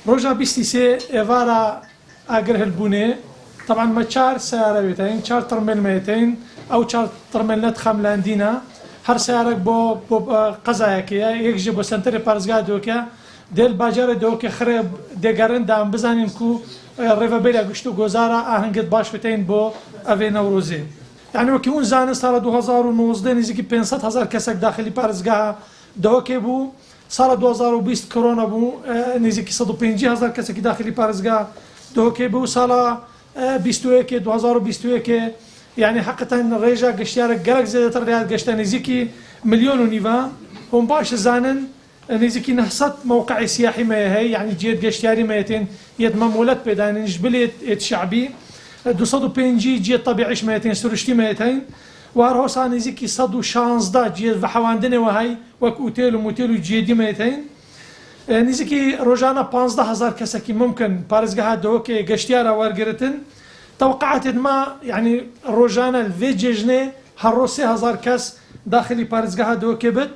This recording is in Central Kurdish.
روجا بيستي سي إفارة أجره البناء طبعا ما تشار سيارة بيتين تشار ترميل ميتين أو تشار ترميل ندخم لاندينا هر سيارة بو قزايك يكجي بو سنتري بارزقا دوكا دل باجر دوكا خرب دقارن دام بزانين كو ريفا بيلا قشتو جوزارا أهنجد باش بيتين بو أفي نوروزي يعني وكيون زانس صار 2019 نزيكي 500,000 كسك داخلي بارزقا دوكا بو صار 2020 كورونا بو نزيكي 150,000 كسك داخلي بارزقا دوكا بو صار 2021 يعني حقا ريجا قشتيارك قلق زيادة رياض قشتا نزيكي مليون ونيفا هم باش زانن نزيكي نهصت موقع سياحي ما هي يعني جيت قشتياري ميتين يد ممولات بيدان نجبلي شعبي 250 جيت طبيعي ميتين سرشتي ميتين وارهو صار نزيكي صدو شانس دا جيت بحواندنه وهي وك اوتيل وموتيل وجيدي ميتين نزيكي روجانا 15,000 كسكي ممكن بارزقها دوكي قشتيارا وارقرتن توقعت ما يعني روجانا الفيجيجني هالروسي 1000 كاس داخلي بارزقها دوكي بت